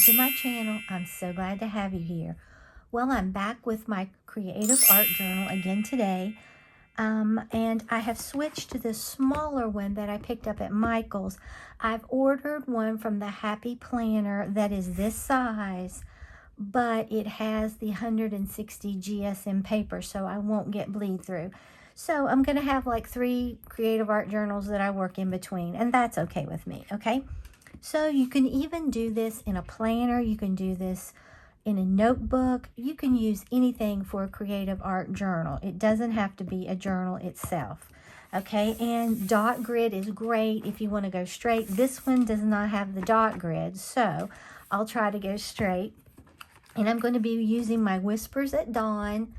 to my channel. I'm so glad to have you here. Well, I'm back with my creative art journal again today. And I have switched to this smaller one that I picked up at Michael's. I've ordered one from the Happy Planner that is this size, but it has the 160 GSM paper, so I won't get bleed through. So I'm going to have like 3 creative art journals that I work in between, and that's okay with me, okay? So you can even do this in a planner. You can do this in a notebook. You can use anything for a creative art journal. It doesn't have to be a journal itself. Okay, and dot grid is great if you want to go straight. This one does not have the dot grid, so I'll try to go straight. And I'm going to be using my Whispers at Dawn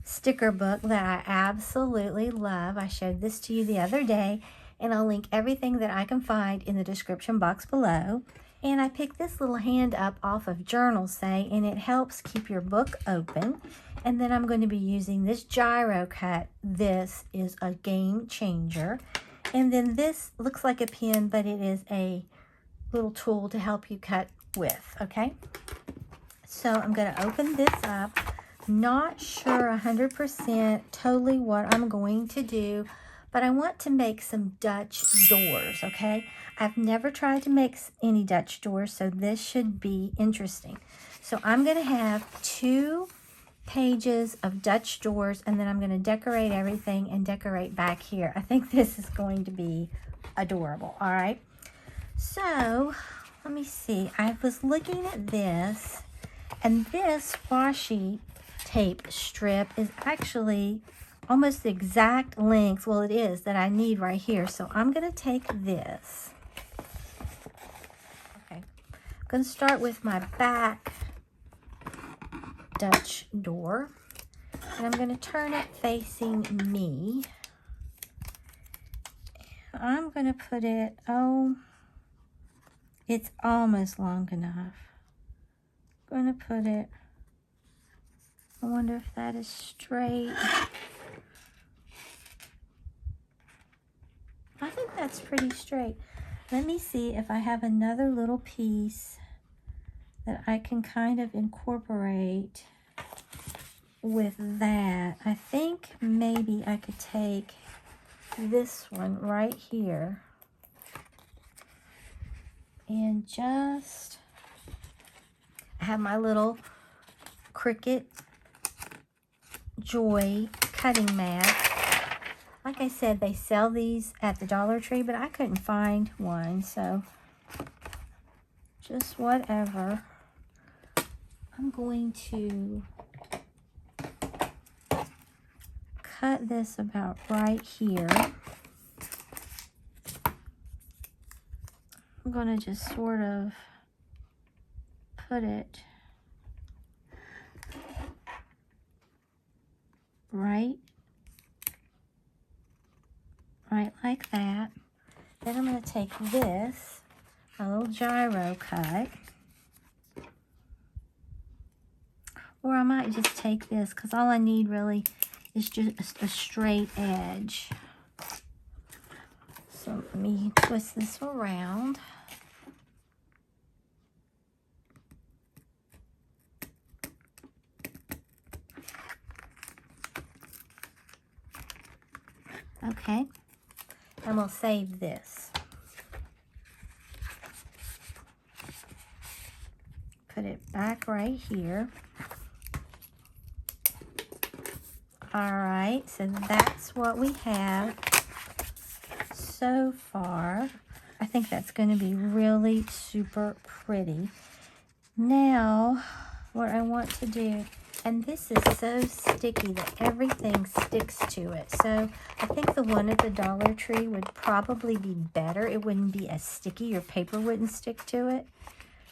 sticker book that I absolutely love. I showed this to you the other day, and I'll link everything that I can find in the description box below. And I picked this little hand up off of JOURNALSAY, and it helps keep your book open. And then I'm going to be using this gyro cut. This is a game changer. And then this looks like a pen, but it is a little tool to help you cut with, okay? So I'm going to open this up. Not sure 100% totally what I'm going to do, but I want to make some Dutch doors, okay? I've never tried to make any Dutch doors, so this should be interesting. So I'm going to have 2 pages of Dutch doors, and then I'm going to decorate everything and decorate back here. I think this is going to be adorable, all right? So let me see. I was looking at this, and this washi tape strip is actually almost the exact length, well it is, that I need right here. So I'm going to take this. Okay, I'm going to start with my back Dutch door. And I'm going to turn it facing me. I'm going to put it, it's almost long enough. I'm going to put it, I wonder if that is straight. I think that's pretty straight. Let me see if I have another little piece that I can kind of incorporate with that. I think maybe I could take this one right here and just have my little Cricut Joy cutting mat. Like I said, they sell these at the Dollar Tree, but I couldn't find one, so just whatever. I'm going to cut this about right here. I'm going to just sort of put it right like that. Then I'm going to take this, a little gyro cut, or I might just take this because all I need really is just a straight edge. So let me twist this around. Okay, and we'll save this. Put it back right here. All right, so that's what we have so far. I think that's going to be really super pretty. Now, what I want to do, and this is so sticky that everything sticks to it. So I think the one at the Dollar Tree would probably be better. It wouldn't be as sticky. Your paper wouldn't stick to it.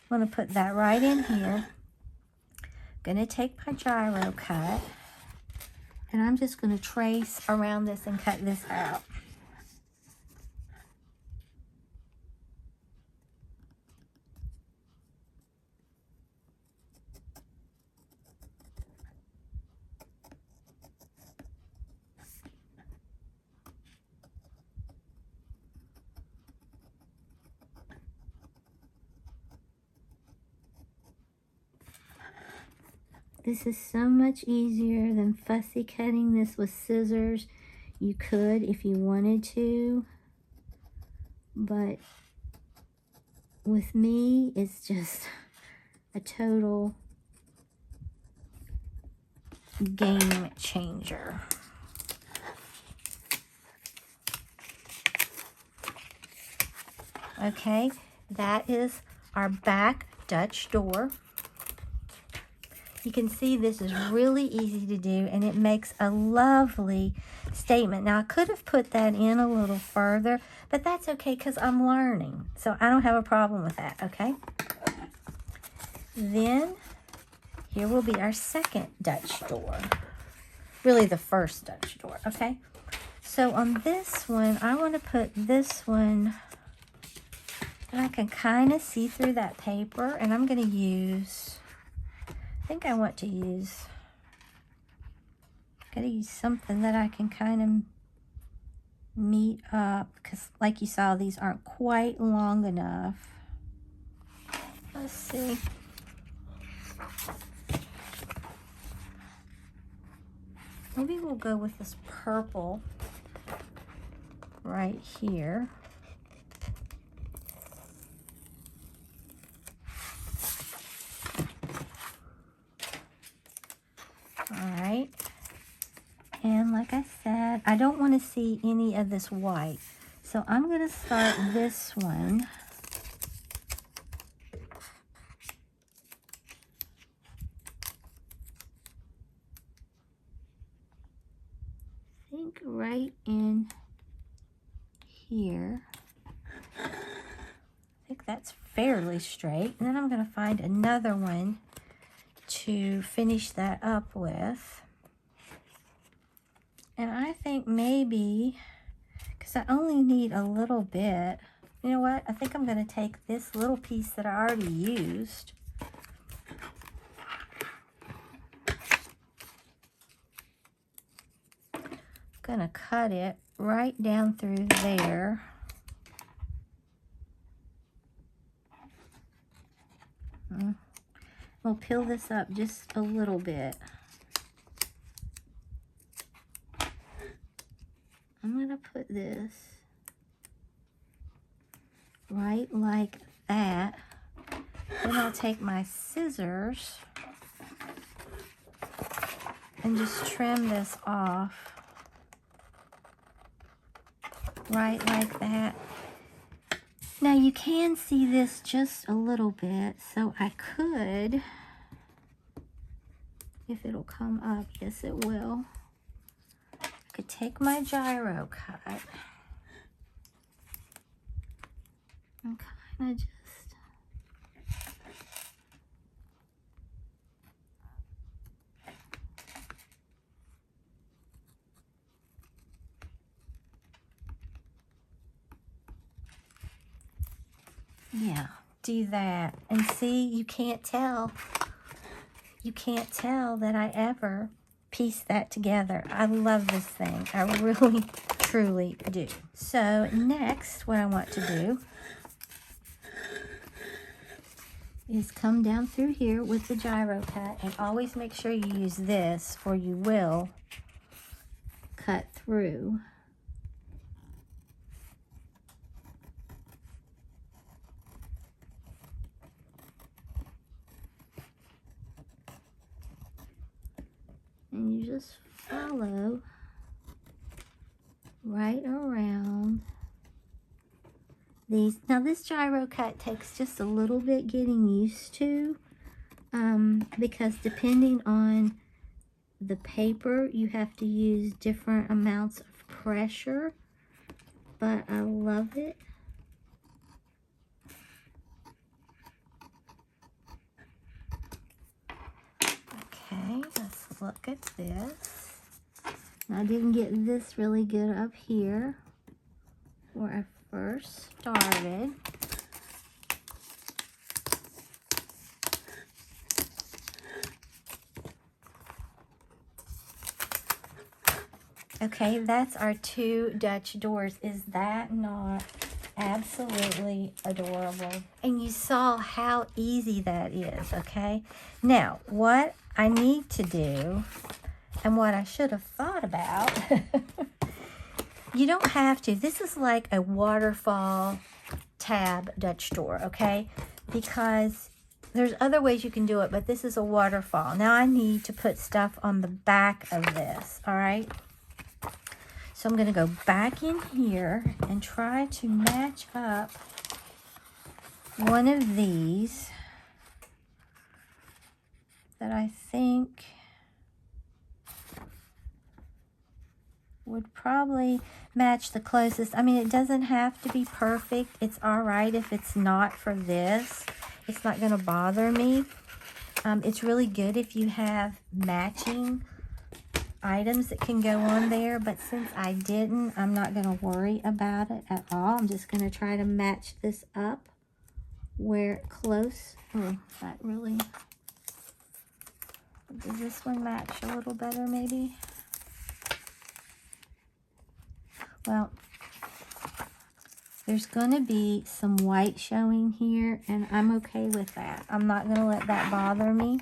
I'm going to put that right in here. I'm going to take my gyro cut, and I'm just going to trace around this and cut this out. This is so much easier than fussy cutting this with scissors. You could if you wanted to, but with me, it's just a total game changer. Okay, that is our back Dutch door. You can see this is really easy to do, and it makes a lovely statement. Now, I could have put that in a little further, but that's okay because I'm learning, so I don't have a problem with that, okay? Then, here will be our second Dutch door. Really the first Dutch door, okay? So on this one, I want to put this one, and I can kind of see through that paper, and I'm going to use, I think I want to use, got to use something that I can kind of meet up, because like you saw, these aren't quite long enough. Let's see. Maybe we'll go with this purple right here. All right. And like I said, I don't want to see any of this white. So I'm going to start this one. I think right in here. I think that's fairly straight. And then I'm going to find another one to finish that up with. And I think maybe, because I only need a little bit, you know what? I think I'm going to take this little piece that I already used. I'm going to cut it right down through there. We'll peel this up just a little bit. I'm going to put this right like that. Then I'll take my scissors and just trim this off right like that. Now you can see this just a little bit, so I could, if it'll come up, yes it will. I could take my gyro cut and kind of just do that. And see, you can't tell that I ever pieced that together. I love this thing. I really, truly do. So next, what I want to do is come down through here with the gyro cut, and always make sure you use this, or you will cut through. And you just follow right around these. Now this gyro cut takes just a little bit getting used to, because depending on the paper, you have to use different amounts of pressure, but I love it. Okay, let's look at this. Now, I didn't get this really good up here where I first started. Okay, that's our 2 Dutch doors. Is that not absolutely adorable? And you saw how easy that is, okay? Now, what I need to do, and what I should have thought about, you don't have to. This is like a Waterfall tab Dutch door, okay? Because there's other ways you can do it, but this is a Waterfall. Now I need to put stuff on the back of this, all right? So I'm going to go back in here and try to match up one of these that I think would probably match the closest. I mean, it doesn't have to be perfect. It's all right if it's not for this. It's not going to bother me. It's really good if you have matching items that can go on there, but since I didn't, I'm not going to worry about it at all. I'm just going to try to match this up where close. Oh, that really... Does this one match a little better, maybe? Well, there's going to be some white showing here, and I'm okay with that. I'm not going to let that bother me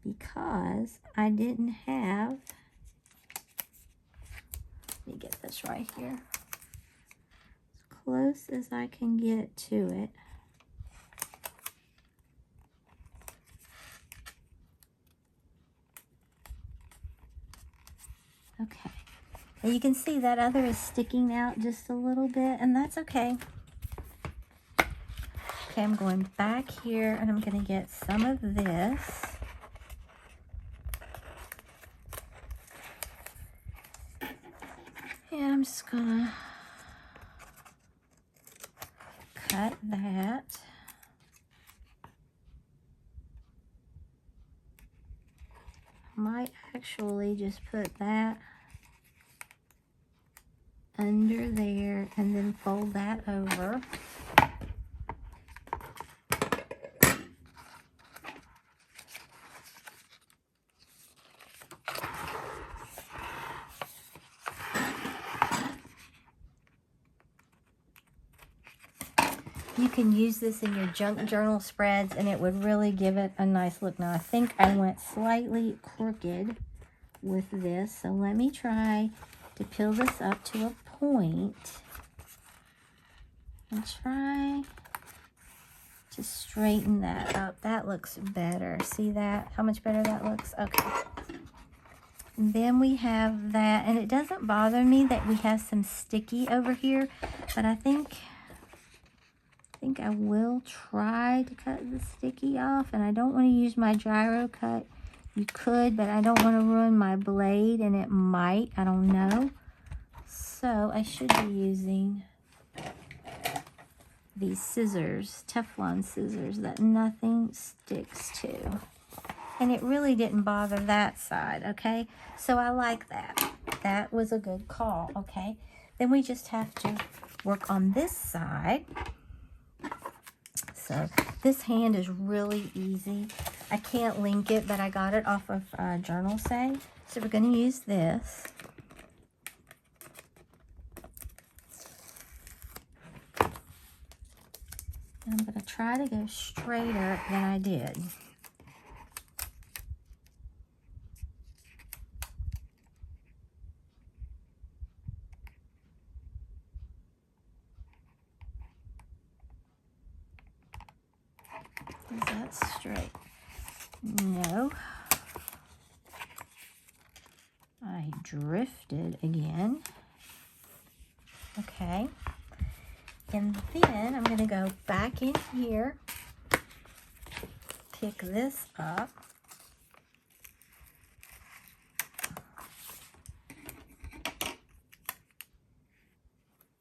because I didn't have... Let me get this right here. As close as I can get to it. Okay, and you can see that other is sticking out just a little bit, and that's okay. Okay, I'm going back here, and I'm going to get some of this. And I'm just going to cut that. Might actually just put that under there and then fold that over. You can use this in your junk journal spreads and it would really give it a nice look. Now I think I went slightly crooked with this, so let me try to peel this up to a point and try to straighten that up. That looks better. See that? How much better that looks? Okay. And then we have that, and it doesn't bother me that we have some sticky over here, but I think I will try to cut the sticky off, and I don't want to use my gyro cut. You could, but I don't want to ruin my blade, and it might. I don't know. So I should be using these scissors, Teflon scissors that nothing sticks to. And it really didn't bother that side, okay? So I like that. That was a good call, okay? Then we just have to work on this side. So this hand is really easy. I can't link it, but I got it off of JOURNALSAY. So we're going to use this. And I'm going to try to go straighter than I did. Is that straight? No. I drifted again. Okay. And then I'm going to go back in here, pick this up.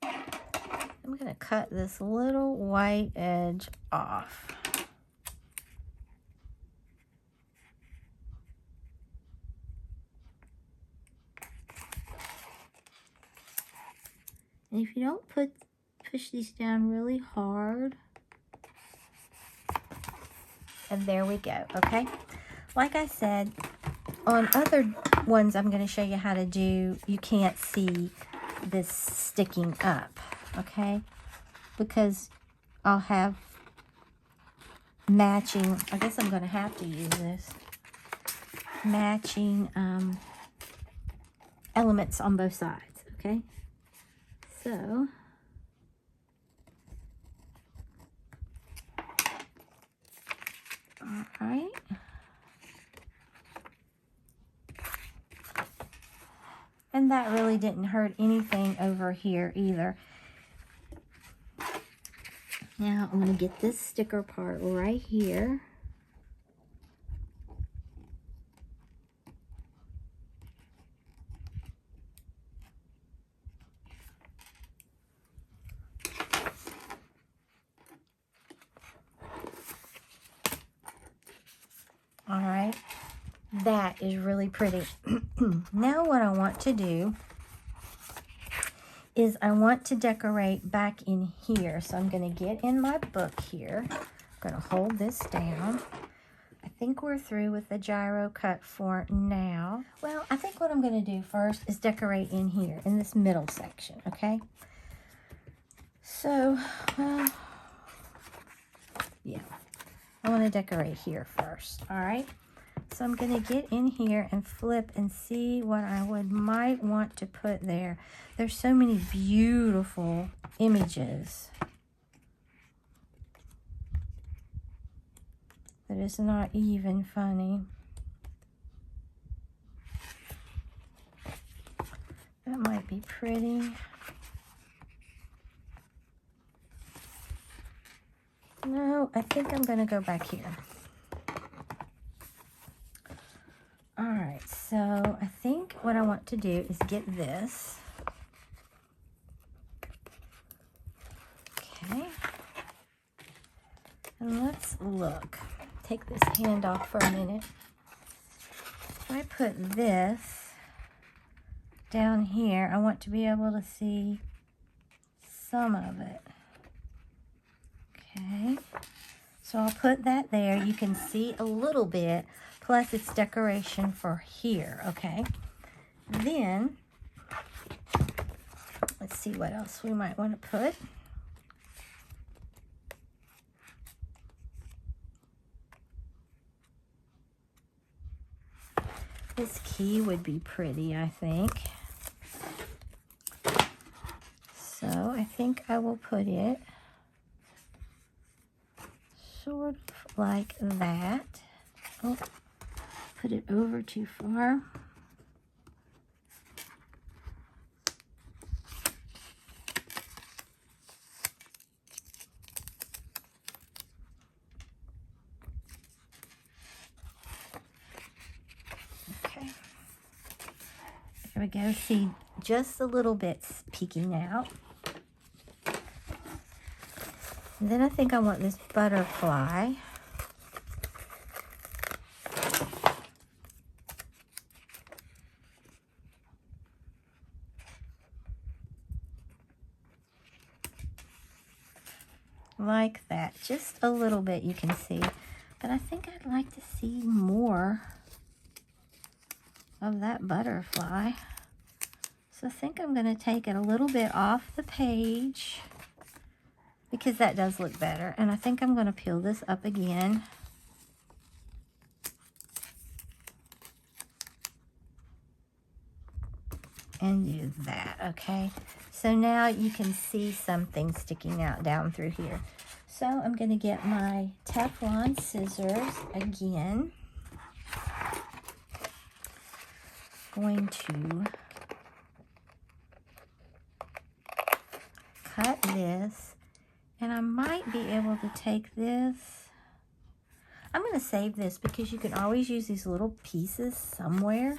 I'm going to cut this little white edge off. And if you don't push these down really hard, and there we go, okay? Like I said, on other ones I'm going to show you how to do, you can't see this sticking up, okay? Because I'll have matching, I guess I'm going to have to use this, matching elements on both sides, okay? So, all right. And that really didn't hurt anything over here either. Now I'm going to get this sticker part right here. All right, that is really pretty. Now what I want to do is I want to decorate back in here. So I'm going to get in my book here. I'm going to hold this down. I think we're through with the gyro cut for now. Well, I think what I'm going to do first is decorate in here, in this middle section, okay? So, yeah, I want to decorate here first, all right? So I'm going to get in here and flip and see what I might want to put there. There's so many beautiful images that it's not even funny. That might be pretty. No, I think I'm going to go back here. All right, so I think what I want to do is get this. Okay. And let's look. Take this hand off for a minute. If I put this down here, I want to be able to see some of it. Okay. So I'll put that there. You can see a little bit, plus it's decoration for here, okay? Then, let's see what else we might want to put. This key would be pretty, I think. So I think I will put it sort of like that. Oh, put it over too far. Okay. There we go. See, just a little bit's peeking out. And then I think I want this butterfly. Like that, just a little bit you can see. But I think I'd like to see more of that butterfly. So I think I'm going to take it a little bit off the page because that does look better. And I think I'm going to peel this up again. And do that, okay? So now you can see something sticking out down through here. So I'm going to get my Teflon scissors again. Going to cut this, and I might be able to take this. I'm going to save this because you can always use these little pieces somewhere.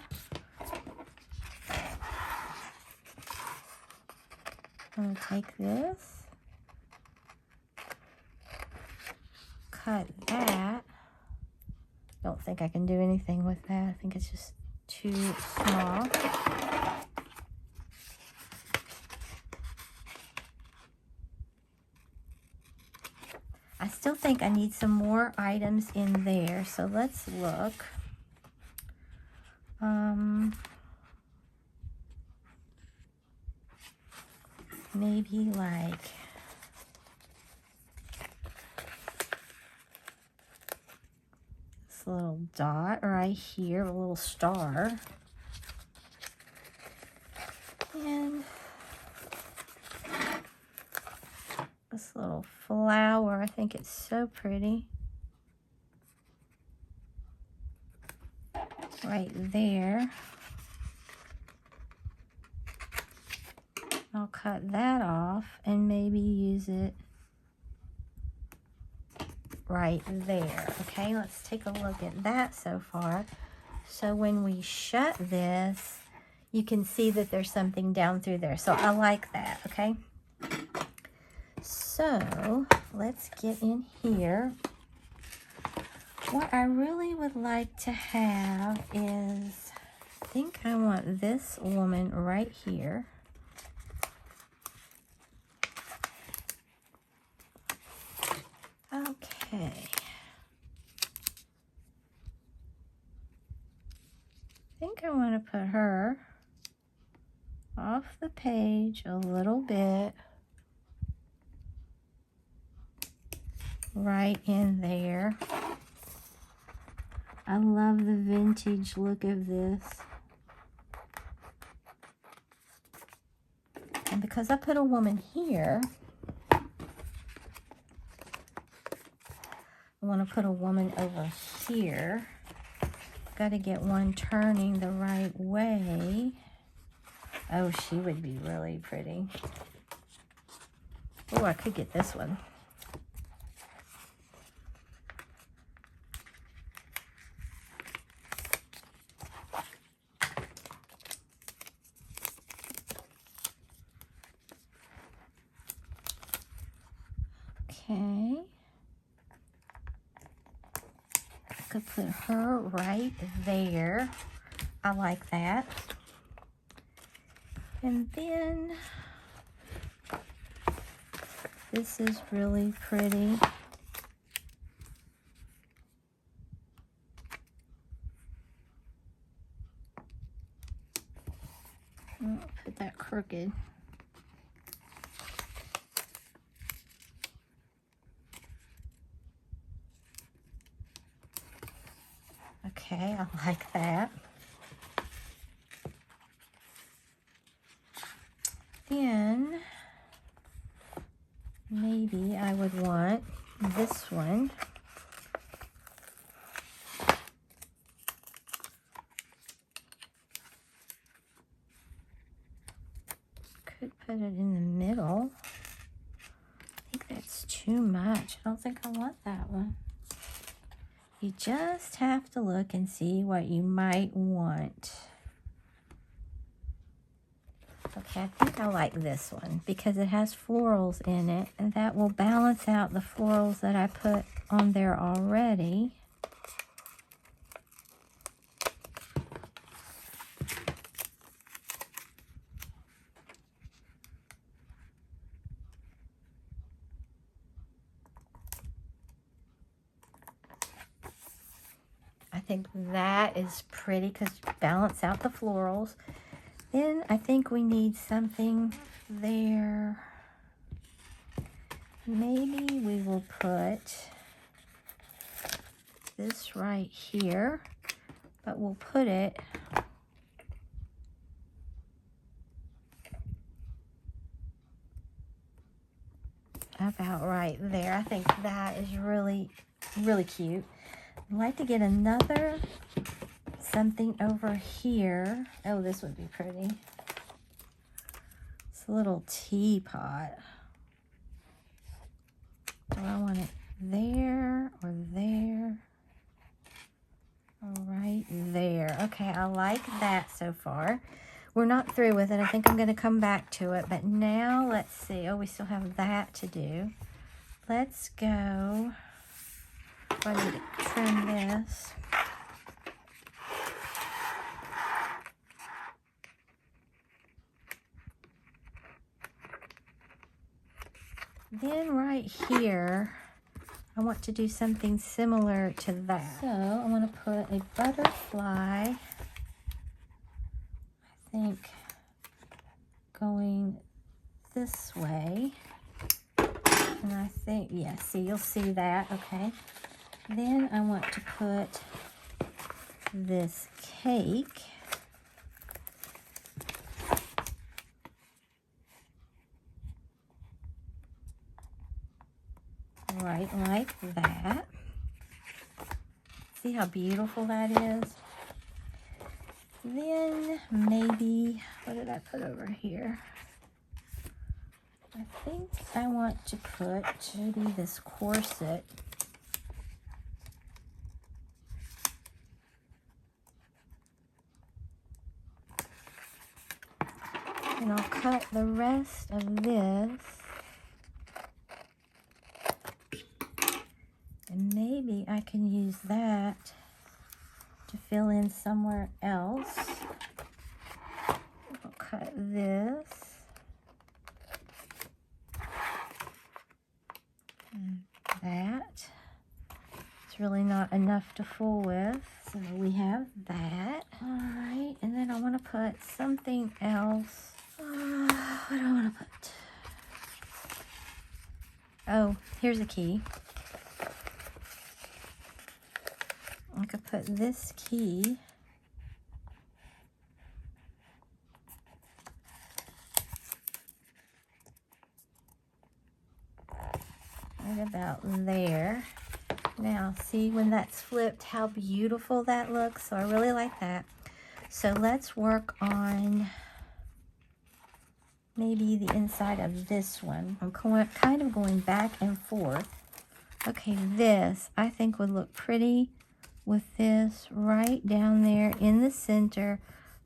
I'm going to take this, cut that. Don't think I can do anything with that. I think it's just too small. I still think I need some more items in there, so let's look. Maybe like this little dot right here, a little star. And this little flower, I think it's so pretty. Right there. I'll cut that off and maybe use it right there. Okay, let's take a look at that so far. So when we shut this, you can see that there's something down through there. So I like that, okay? So let's get in here. What I really would like to have is, I think I want this woman right here. Okay. I think I want to put her off the page a little bit. Right in there. I love the vintage look of this. And because I put a woman here, I want to put a woman over here. Got to get one turning the right way. Oh, she would be really pretty. Oh, I could get this one. Okay. I could put her right there. I like that. And then this is really pretty. I'll put that crooked. Okay, I like that. Then maybe I would want this one. Could put it in the middle. I think that's too much. I don't think I want that one. You just have to look and see what you might want. Okay, I think I like this one because it has florals in it, and that will balance out the florals that I put on there already. I think that is pretty because you balance out the florals. Then I think we need something there. Maybe we will put this right here, but we'll put it about right there. I think that is really, really cute. I'd like to get another something over here. Oh, this would be pretty. It's a little teapot. Do I want it there or there? Or right there. Okay, I like that so far. We're not through with it. I think I'm going to come back to it. But now, let's see. Oh, we still have that to do. Let's go. I need to trim this. Then right here, I want to do something similar to that. So I want to put a butterfly, I think, going this way. And I think, yeah, see, you'll see that, okay. Then I want to put this cake right like that. See how beautiful that is? Then maybe, what did I put over here? I think I want to put maybe this corset. And I'll cut the rest of this. And maybe I can use that to fill in somewhere else. I'll cut this. And that. It's really not enough to fool with. So we have that. All right, and then I want to put something else. What do I want to put? Oh, here's a key. I could put this key right about there. Now, see when that's flipped, how beautiful that looks? So I really like that. So let's work on maybe the inside of this one. I'm kind of going back and forth. Okay, this I think would look pretty with this right down there in the center.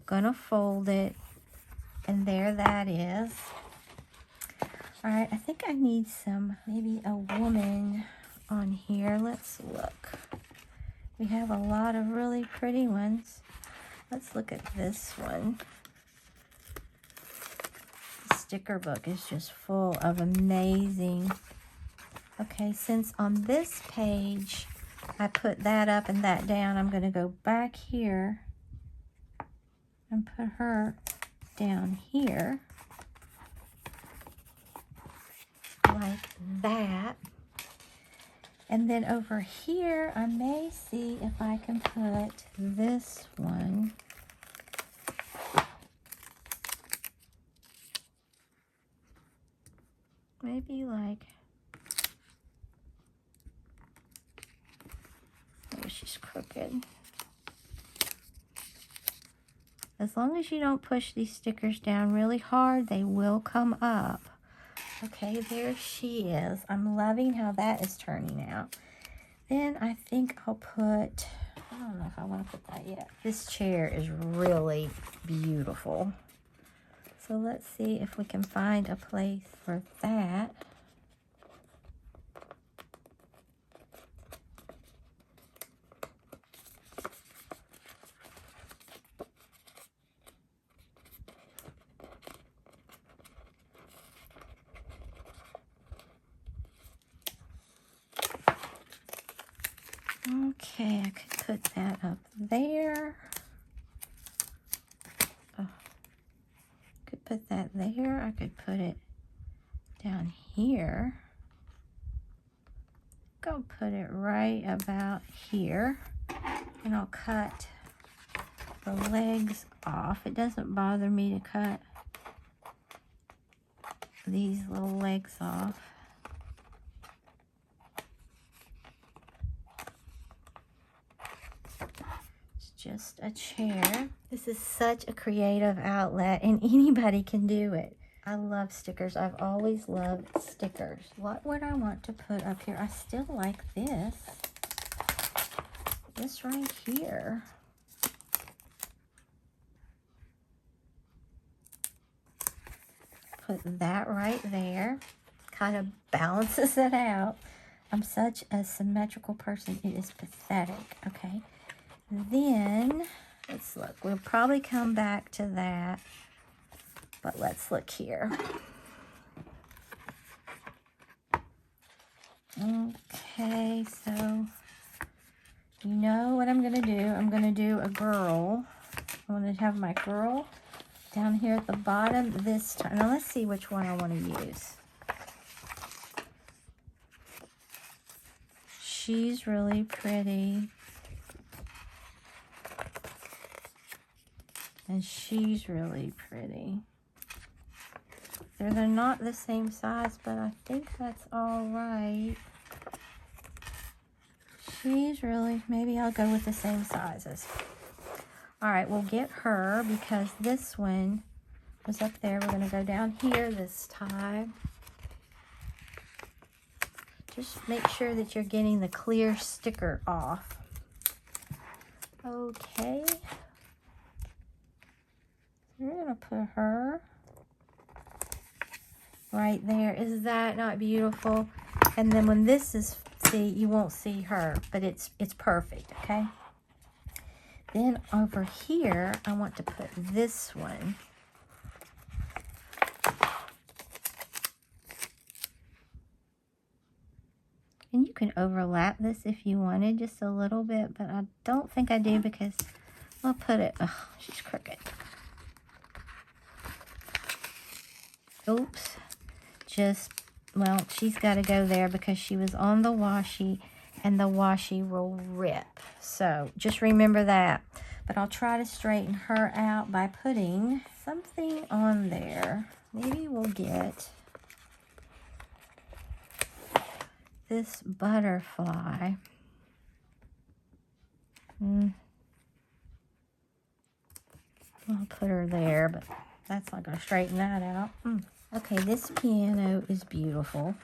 Gonna fold it, and there that is. All right, I think I need some, maybe a woman on here. Let's look. We have a lot of really pretty ones. Let's look at this one. The sticker book is just full of amazing. Okay, since on this page I put that up and that down, I'm going to go back here and put her down here like that. And then over here, I may see if I can put this one. Maybe like, oh, she's crooked. As long as you don't push these stickers down really hard, they will come up. Okay, there she is. I'm loving how that is turning out. Then I think I'll put, I don't know if I want to put that yet. This chair is really beautiful. So let's see if we can find a place for that. Okay, I could put that up there. Oh, could put that there. I could put it down here. Go put it right about here. And I'll cut the legs off. It doesn't bother me to cut these little legs off. Just a chair. This is such a creative outlet, and anybody can do it. I love stickers. I've always loved stickers. What would I want to put up here? I still like this. This right here. Put that right there. Kind of balances it out. I'm such a symmetrical person. It is pathetic. Okay. Then, let's look. We'll probably come back to that. But let's look here. Okay, so you know what I'm going to do. I'm going to do a girl. I want to have my girl down here at the bottom this time. Now, let's see which one I want to use. she's really pretty. And she's really pretty. They're not the same size, but I think that's all right. She's really, maybe I'll go with the same sizes. All right, we'll get her because this one was up there. We're going to go down here this time. Just make sure that you're getting the clear sticker off. Okay. We're going to put her right there. Is that not beautiful? And then when this is, see, you won't see her, but it's perfect, okay? Then over here, I want to put this one. And you can overlap this if you wanted, just a little bit, but I don't think I do because I'll put it, oh, she's crooked. Oops. Just, well, she's got to go there because she was on the washi, and the washi will rip. So just remember that. But I'll try to straighten her out by putting something on there. Maybe we'll get this butterfly. I'll put her there, but that's not going to straighten that out. Okay, this piano is beautiful.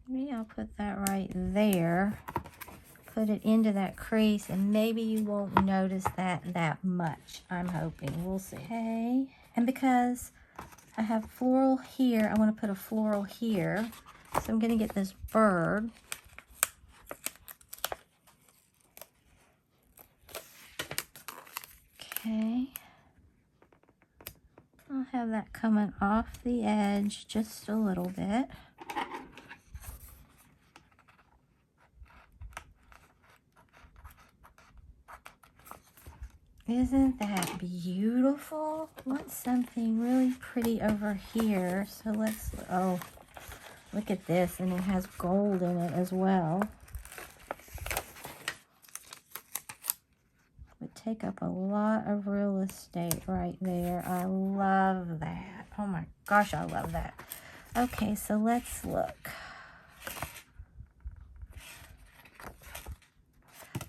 Maybe I'll put that right there. Put it into that crease, and maybe you won't notice that much. I'm hoping. We'll see. Okay, and because I have floral here, I want to put a floral here. So I'm going to get this bird. Okay. I'll have that coming off the edge just a little bit. Isn't that beautiful? I want something really pretty over here. So let's, oh, look at this. And it has gold in it as well. Would take up a lot of real estate right there. I love that. Oh my gosh, I love that. Okay, so let's look.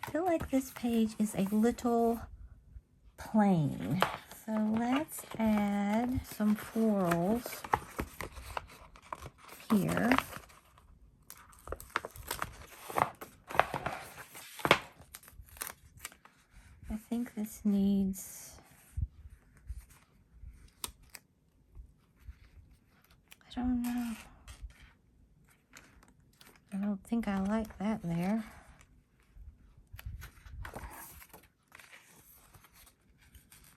I feel like this page is a little plain. So let's add some florals here. I think this needs, I don't know. I don't think I like that there.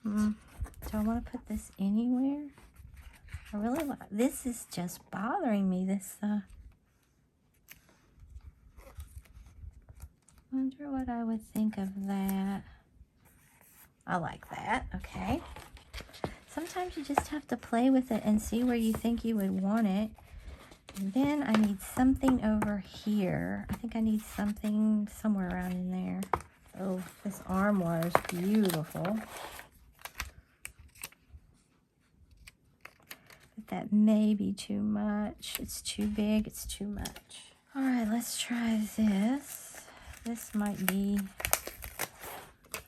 Do I want to put this anywhere? I really like, this is just bothering me, this, wonder what I would think of that. I like that, okay. Sometimes you just have to play with it and see where you think you would want it. And then I need something over here. I think I need something somewhere around in there. Oh, this armoire is beautiful. That may be too much. It's too big. It's too much. All right, let's try this. This might be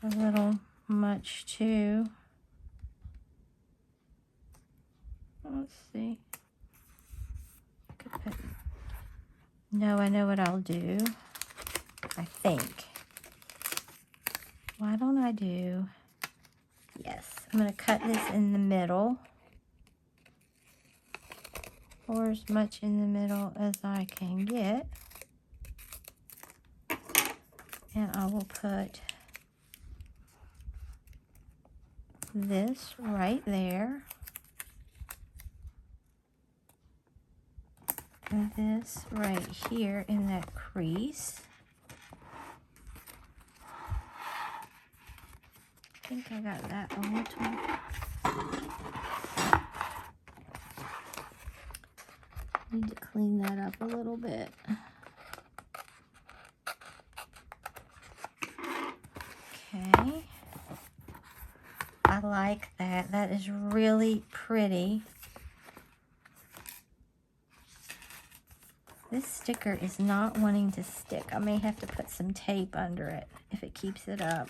a little much too. Let's see. No, I know what I'll do. I think. Why don't I do? Yes, I'm going to cut this in the middle. Or as much in the middle as I can get. And I will put this right there. And this right here in that crease. think I got that a little. Need to clean that up a little bit. Okay. I like that. That is really pretty. This sticker is not wanting to stick. I may have to put some tape under it if it keeps it up.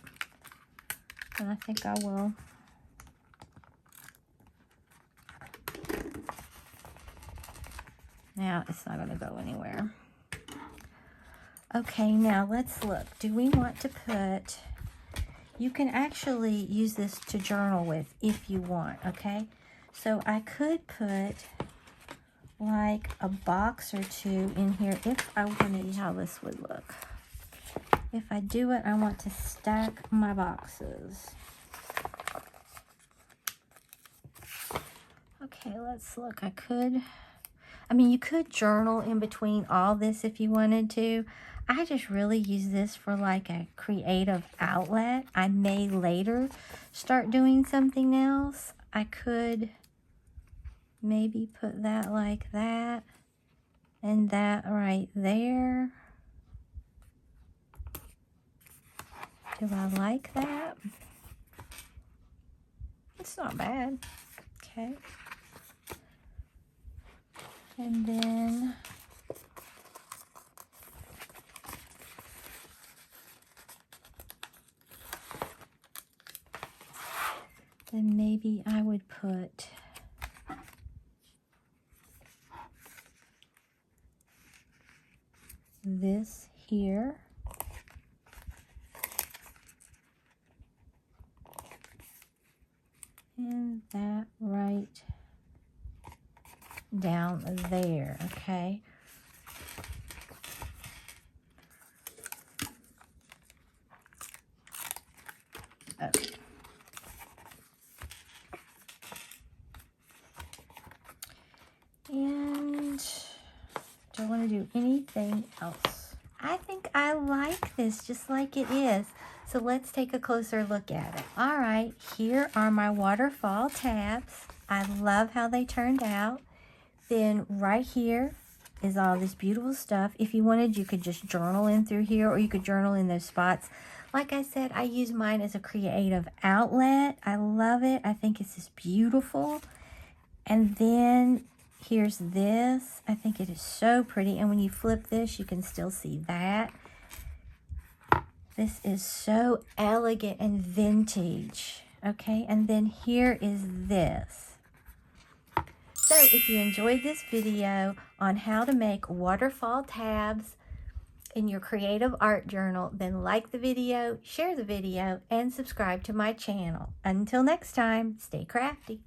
And I think I will. Now it's not going to go anywhere. Okay, now let's look. Do we want to put... You can actually use this to journal with if you want, okay? So I could put like a box or two in here if I wanted to see how this would look. If I do it, I want to stack my boxes. Okay, let's look. I mean, you could journal in between all this if you wanted to. I just really use this for like a creative outlet. I may later start doing something else. I could maybe put that like that and that right there. Do I like that? It's not bad. Okay. And then maybe I would put this here. And that right down there, okay? Okay. And do I want to do anything else? I think I like this just like it is. So let's take a closer look at it. All right, here are my waterfall tabs. I love how they turned out. Then right here is all this beautiful stuff. If you wanted, you could just journal in through here, or you could journal in those spots. Like I said, I use mine as a creative outlet. I love it. I think it's just beautiful. And then here's this. I think it is so pretty. And when you flip this, you can still see that. This is so elegant and vintage. Okay, and then here is this. So if you enjoyed this video on how to make waterfall tabs in your creative art journal, then like the video, share the video, and subscribe to my channel. Until next time, stay crafty.